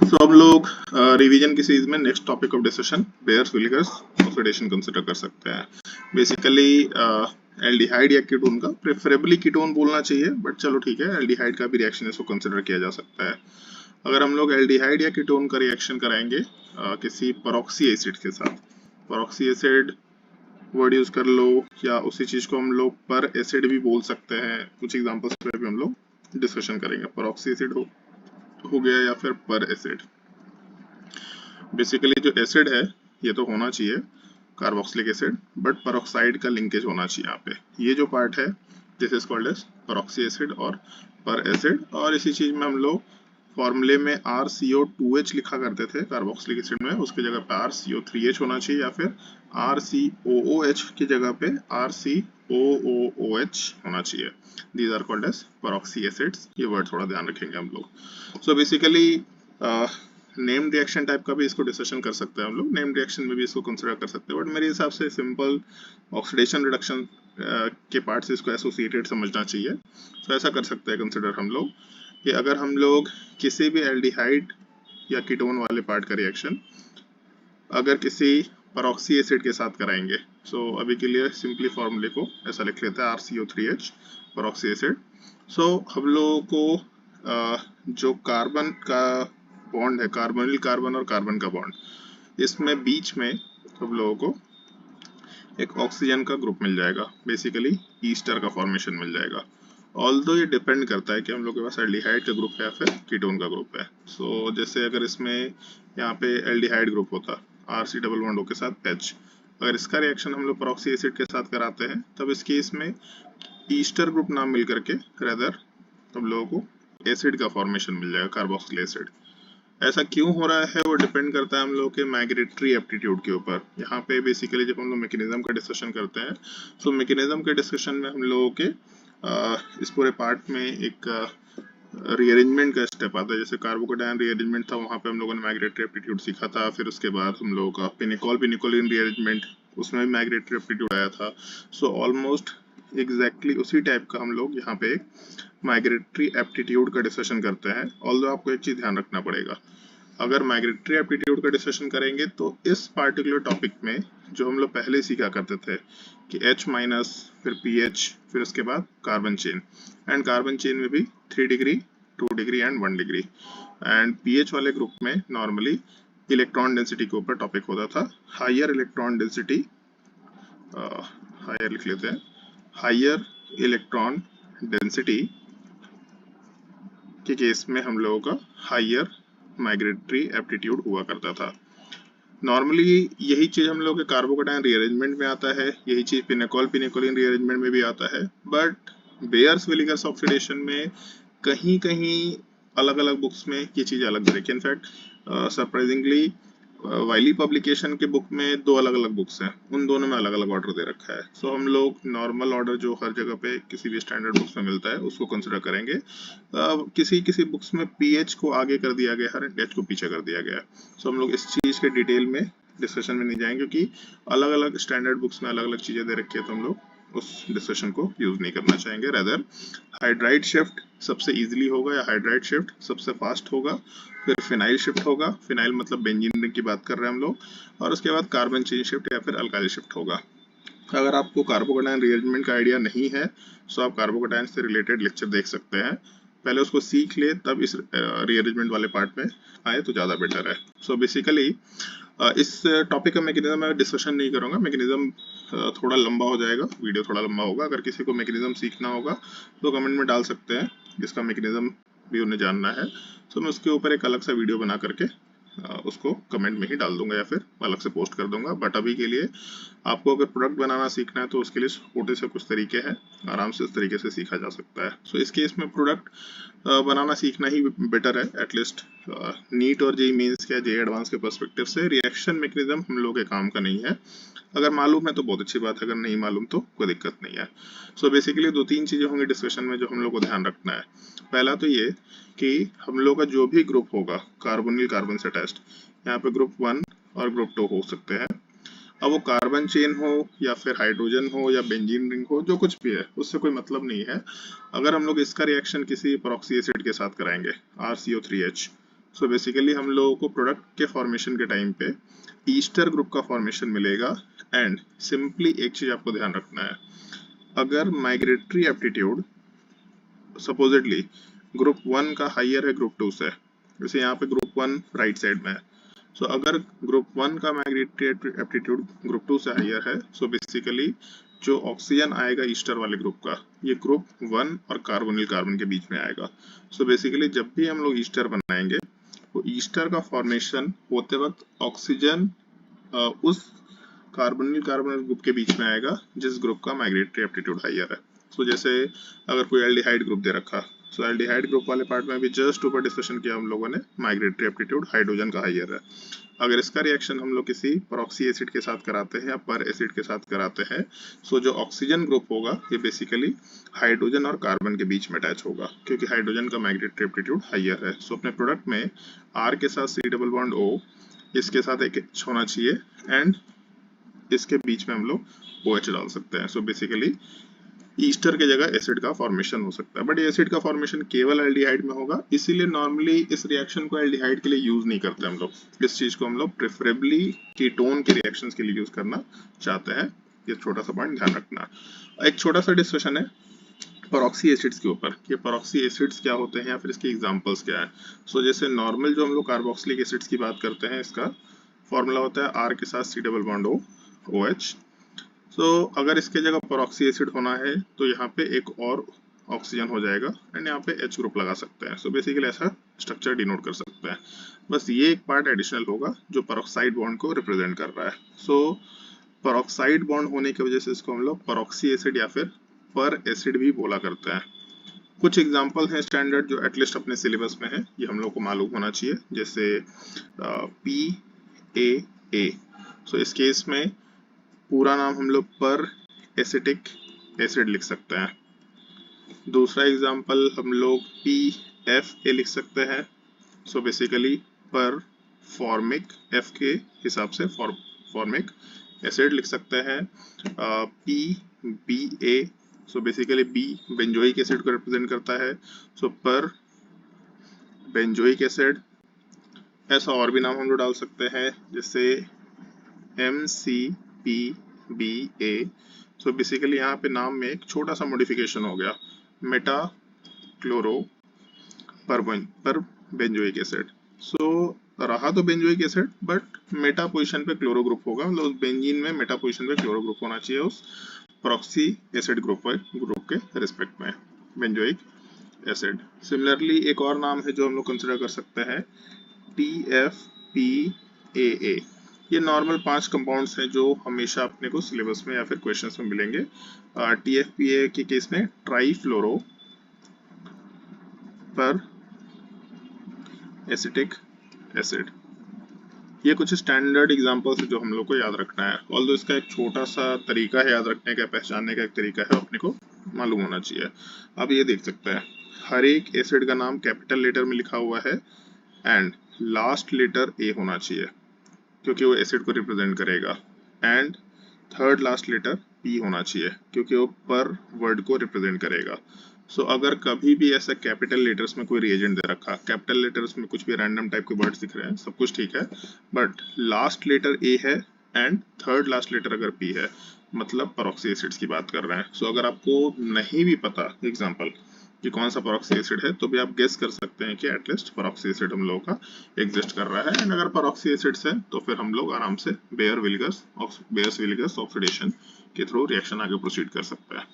सो हम लोग रिवीजन की सीरीज में next topic of discussion Baeyer's Villiger's oxidation consider कर सकते हैं। बेसिकली एल्डिहाइड या कीटोन का, प्रेफरेबली कीटोन बोलना चाहिए बट चलो ठीक है, एल्डिहाइड का भी रिएक्शन इसको कंसिडर किया जा सकता है। अगर हम लोग एल्डिहाइड या कीटोन का रिएक्शन कराएंगे किसी परऑक्सी एसिड के साथ, परऑक्सी एसिड वर्ड यूज कर लो या उसी चीज को हम लोग पर एसिड भी बोल सकते हैं। कुछ एग्जांपल्स पे भी हम लोग डिस्कशन करेंगे। परऑक्सी एसिड हो गया या फिर पर एसिड। बेसिकली जो एसिड है ये तो होना चाहिए कार्बोक्सिलिक एसिड, बट परऑक्साइड का लिंकेज होना चाहिए यहाँ पे। ये जो पार्ट है this is called as peroxy acid और पर एसिड। और इसी चीज में हम लोग फॉर्मूले में RCO2H लिखा करते थे कार्बोक्सिलिक एसिड में, उसकी जगह पे RCO3H होना चाहिए या फिर RCOOH की जगह पे RCOOH होना चाहिए। These are called as peroxy acids. ये वर्ड थोड़ा ध्यान रखेंगे हम लोग। So basically name reaction type का भी इसको डिस्कशन कर सकते हैं हम लोग, नेम रिएक्शन में भी इसको कंसिडर कर सकते हैं, बट मेरे हिसाब से सिंपल ऑक्सीडेशन रिडक्शन के पार्ट से इसको एसोसिएटेड समझना चाहिए। तो ऐसा कर सकते हैं कंसिडर हम लोग कि अगर हम लोग किसी भी एल्डिहाइड या कीटोन वाले पार्ट का रिएक्शन अगर किसी परऑक्सी एसिड के साथ कराएंगे, सो अभी के लिए सिंपली फॉर्मूले को ऐसा लिख लेते हैं RCO3H परऑक्सी एसिड। सो हम लोगों को जो कार्बन का बॉन्ड है, कार्बोनिल कार्बन और कार्बन का बॉन्ड, इसमें बीच में हम लोगों को एक ऑक्सीजन का ग्रुप मिल जाएगा, बेसिकली ईस्टर का फॉर्मेशन मिल जाएगा। ऑल्दो ये डिपेंड करता है कि हम लोग के पास एल्डिहाइड का ग्रुप है या फिर कीटोन का ग्रुप है। सो जैसे अगर इसमें यहाँ पे एल्डिहाइड ग्रुप होता RC डबल बॉन्ड O के साथ H, अगर इसका रिएक्शन हम लोग परऑक्सी एसिड के साथ कराते हैं तब इस केस में ईस्टर ग्रुप नाम मिल करके रेदर हम लोगों को एसिड का फॉर्मेशन मिल जाएगा, कार्बोक्सिल एसिड। ऐसा क्यों हो रहा है वो डिपेंड करता है हम लोग के माइग्रेटरी एप्टीट्यूड के ऊपर। यहाँ पे बेसिकली जब हम लोग मैकेनिज्म का डिस्कशन करते हैं, तो मैकेनिज्म के डिस्कशन में हम लोगों के इस पूरे पार्ट में एक रीअरेंजमेंट का स्टेप आता है। जैसे कार्बोकेटायन रीअरेंजमेंट था, वहाँ पे हम लोगों ने माइग्रेटरी एप्टीट्यूड सीखा था। फिर उसके बाद हम लोगों का पिनिकोलिन रीअरेंजमेंट, उसमें भी माइग्रेटरी एप्टीट्यूड आया था। सो ऑलमोस्ट एग्जैक्टली उसी टाइप का हम लोग यहाँ पे माइग्रेटरी एप्टीट्यूड का डिस्कशन करते हैं। ऑल्दो आपको एक चीज ध्यान रखना पड़ेगा, अगर माइग्रेटरी एप्टीट्यूड का डिस्कशन करेंगे तो इस पार्टिकुलर टॉपिक में जो हम लोग पहले सीखा करते थे कि H माइनस फिर PH फिर उसके बाद carbon chain, and carbon chain में भी 3 degree 2 degree and 1 degree, and PH वाले ग्रुप में नॉर्मली इलेक्ट्रॉन डेंसिटी के ऊपर टॉपिक होता था। हायर इलेक्ट्रॉन डेंसिटी, हायर लिख लेते हैं, हायर इलेक्ट्रॉन डेंसिटी के केस में हम लोगों का हायर माइग्रेटरी एप्टीट्यूड हुआ करता था। नॉर्मली यही चीज हम लोग के कार्बोकेटायन रीअरेंजमेंट में आता है, यही चीज पिनिकोलिन रीअरेंजमेंट में भी आता है, बट बेयर्स विलिगर्स ऑक्सीडेशन में कहीं कहीं अलग अलग बुक्स में ये चीज अलग दिखी। इनफैक्ट सरप्राइजिंगली वाइली पब्लिकेशन के बुक में 2 अलग अलग बुक्स हैं, उन दोनों में अलग अलग ऑर्डर दे रखा है। सो हम लोग नॉर्मल ऑर्डर जो हर जगह पे किसी भी स्टैंडर्ड बुक्स में मिलता है उसको कंसिडर करेंगे। किसी किसी बुक्स में PH को आगे कर दिया गया है, H को पीछे कर दिया गया है। सो हम लोग इस चीज के डिटेल में डिस्कशन में नहीं जाएंगे क्योंकि अलग अलग स्टैंडर्ड बुक्स में अलग अलग चीजें दे रखी है, तो हम लोग उस डिस्कशन को यूज नहीं करना चाहेंगे। रेदर हाइड्राइड शिफ्ट सबसे इजीली होगा या हाइड्राइड शिफ्ट सबसे फास्ट होगा, फिर फिनाइल शिफ्ट होगा, फिनाइल मतलब बेंजीन रिंग की बात कर रहे हैं हम लोग, और उसके बाद कार्बन चेन शिफ्ट या फिर अल्काइल शिफ्ट होगा। अगर आपको कार्बोकेटायन रीअरेंजमेंट का आइडिया नहीं है तो आप कार्बोकेटायन से रिलेटेड लेक्चर देख सकते हैं, पहले उसको सीख ले तब इस रीअरेंजमेंट वाले पार्ट में आए तो ज़्यादा बेटर है। सो बेसिकली इस टॉपिक का मैकेनिज्म मैं डिस्कशन नहीं करूंगा, मैकेनिज्म थोड़ा लंबा हो जाएगा, वीडियो थोड़ा लंबा होगा। अगर किसी को मैकेनिज्म सीखना होगा तो कमेंट में डाल सकते हैं, जिसका मैकेनिज्म भी उन्हें जानना है तो मैं उसके ऊपर एक अलग सा वीडियो बना करके उसको कमेंट में ही डाल दूंगा या फिर अलग से पोस्ट कर दूंगा। बट अभी के लिए आपको अगर प्रोडक्ट बनाना सीखना है तो उसके लिए छोटे से कुछ तरीके हैं, आराम से उस तरीके से सीखा जा सकता है। सो इस केस में प्रोडक्ट बनाना सीखना ही बेटर है, एटलीस्ट नीट और जेईई मेंस या जेईई एडवांस के पर्सपेक्टिव से। रिएक्शन मैकेनिज्म हम लोग के काम का नहीं है, अगर मालूम है तो बहुत अच्छी बात है, अगर नहीं मालूम तो कोई दिक्कत नहीं है। सो बेसिकली 2-3 चीजें होंगी डिस्कशन में जो हम लोग को ध्यान रखना है। पहला तो ये कि हम लोग का जो भी ग्रुप होगा कार्बोनिल कार्बन से अटैच्ड, यहाँ पे ग्रुप 1 और ग्रुप 2 हो सकते हैं। अब वो कार्बन चेन हो या फिर हाइड्रोजन हो या बेंजीन रिंग हो, जो कुछ भी है उससे कोई मतलब नहीं है। अगर हम लोग इसका रिएक्शन किसी परऑक्सी एसिड के साथ कराएंगे RCO3H, सो बेसिकली हम लोगों को प्रोडक्ट के फॉर्मेशन के टाइम पे ईस्टर ग्रुप का फॉर्मेशन मिलेगा। एंड सिंपली एक चीज आपको ध्यान रखना है, अगर माइग्रेटरी एप्टीट्यूड सपोजिटली ग्रुप 1 का हाइयर है ग्रुप 2 से, जैसे यहाँ पे ग्रुप 1 राइट साइड में है, सो अगर ग्रुप 1 का माइग्रेटरी एप्टीट्यूड ग्रुप 2 से हाइयर है, सो बेसिकली जो ऑक्सीजन आएगा ईस्टर वाले ग्रुप का, ये ग्रुप 1 और कार्बोनिल कार्बन के बीच में आएगा। सो बेसिकली जब भी हम लोग ईस्टर बनाएंगे, वो ईस्टर का फॉर्मेशन होते वक्त ऑक्सीजन उस कार्बोनिल कार्बोनिल ग्रुप के बीच में आएगा जिस ग्रुप का माइग्रेटरी एप्टीट्यूड हाइयर है। सो जैसे अगर कोई एल्डिहाइड ग्रुप दे रखा, सो एल्डिहाइड ग्रुप वाले पार्ट में भी जस्ट ऊपर डिस्कशन किया हम लोगों ने, माइग्रेटरी एप्टीट्यूड हाइड्रोजन का हाइयर है। अगर इसका रिएक्शन हम लोग किसी परऑक्सी एसिड के साथ कराते हैं या पर एसिड के साथ कराते हैं, सो जो ऑक्सीजन ग्रुप होगा ये बेसिकली हाइड्रोजन और कार्बन के बीच में अटैच होगा, क्योंकि हाइड्रोजन का माइग्रेटरी एप्टीट्यूड हाइयर है। सो अपने प्रोडक्ट में R के साथ C डबल बॉन्ड O, इसके साथ एक H होना चाहिए, एंड इसके बीच में हम लोग OH डाल सकते हैं। सो बेसिकली ईस्टर के जगह एसिड का फॉर्मेशन हो सकता है, बट एसिड का फॉर्मेशन केवल एल्डिहाइड में होगा, इसीलिए नॉर्मली इस रिएक्शन को एल्डिहाइड के लिए यूज नहीं करते हम लोग। इस चीज को हम लोग प्रेफरेबली कीटोन के रिएक्शंस के लिए यूज करना चाहते हैं। ये छोटा सा पॉइंट ध्यान रखना। एक छोटा सा डिस्कशन है परऑक्सी एसिड्स के ऊपर, कि परऑक्सी एसिड्स क्या होते हैं या फिर इसके एग्जांपल्स क्या है। सो जैसे नॉर्मल जो हम लोग कार्बोक्सिलिक एसिड्स की बात करते हैं, इसका फॉर्मूला होता है R के साथ C double bond O OH। सो अगर इसके जगह परऑक्सी एसिड होना है तो यहाँ पे एक और ऑक्सीजन हो जाएगा एंड यहाँ पे H ग्रुप लगा सकते हैं। सो बेसिकली ऐसा स्ट्रक्चर डिनोट कर सकते हैं। बस ये एक पार्ट एडिशनल होगा जो परऑक्साइड बॉन्ड को रिप्रेजेंट कर रहा है। सो परऑक्साइड बॉन्ड होने की वजह से इसको हम लोग परऑक्सी एसिड या फिर पर एसिड भी बोला करते हैं। कुछ एग्जाम्पल हैं स्टैंडर्ड जो एटलीस्ट अपने सिलेबस में है, ये हम लोग को मालूम होना चाहिए, जैसे PAA। सो इस केस में पूरा नाम हम लोग पर एसिटिक एसिड लिख सकते हैं। दूसरा एग्जांपल हम लोग PFA लिख सकते हैं। सो बेसिकली पर फॉर्मिक, F के हिसाब से फॉर्मिक एसिड लिख सकते हैं। PBA, so basically B benzoic acid को रिप्रेजेंट करता है। सो पर बेंजोइक एसिड। ऐसा और भी नाम हम लोग डाल सकते हैं, जैसे MCPBA। सो बेसिकली यहाँ पे नाम में एक छोटा सा मॉडिफिकेशन हो गया, मेटा क्लोरो पर बेंजोइक एसिड। सो रहा तो benzoic acid, but Meta position पे क्लोरो ग्रुप होगा, मतलब उस बेंजीन में मेटा पोजीशन पे क्लोरो ग्रुप होना चाहिए उस प्रॉक्सी एसिड ग्रुप के रिस्पेक्ट में, बेंजोइक एसिड। सिमिलरली एक और नाम है जो हम लोग कंसिडर कर सकते हैं, TFPAA। ये नॉर्मल 5 कंपाउंड्स हैं जो हमेशा अपने को सिलेबस में या फिर क्वेश्चंस में मिलेंगे। TFPA के केस में ट्राईफ्लोरो पर एसिटिक एसिड। ये कुछ स्टैंडर्ड एग्जांपल्स हैं जो हम लोग को याद रखना है। ऑल्दो इसका एक छोटा सा तरीका है याद रखने का, पहचानने का एक तरीका है, अपने को मालूम होना चाहिए। अब ये देख सकते हैं हर एक एसिड का नाम कैपिटल लेटर में लिखा हुआ है एंड लास्ट लेटर A होना चाहिए क्योंकि वो एसिड को रिप्रेजेंट करेगा, and third last letter P होना चाहिए क्योंकि वो पर वर्ड को रिप्रेजेंट करेगा। सो अगर कभी भी ऐसा कैपिटल लेटर्स में कोई रिएजेंट दे रखा, कैपिटल लेटर्स में कुछ भी रैंडम टाइप के वर्ड्स दिख रहे हैं, सब कुछ ठीक है, बट लास्ट लेटर A है एंड थर्ड लास्ट लेटर अगर P है, मतलब परऑक्सी एसिड्स की बात कर रहे हैं। सो अगर आपको नहीं भी पता एग्जाम्पल कि कौन सा परऑक्सी एसिड है, तो भी आप गेस कर सकते हैं कि एटलीस्ट परऑक्सी एसिड हम लोगों का एग्जिस्ट कर रहा है। एंड अगर परऑक्सी एसिड्स है तो फिर हम लोग आराम से बेयर विलिगर्स ऑक्सीडेशन के थ्रू रिएक्शन आगे प्रोसीड कर सकते हैं।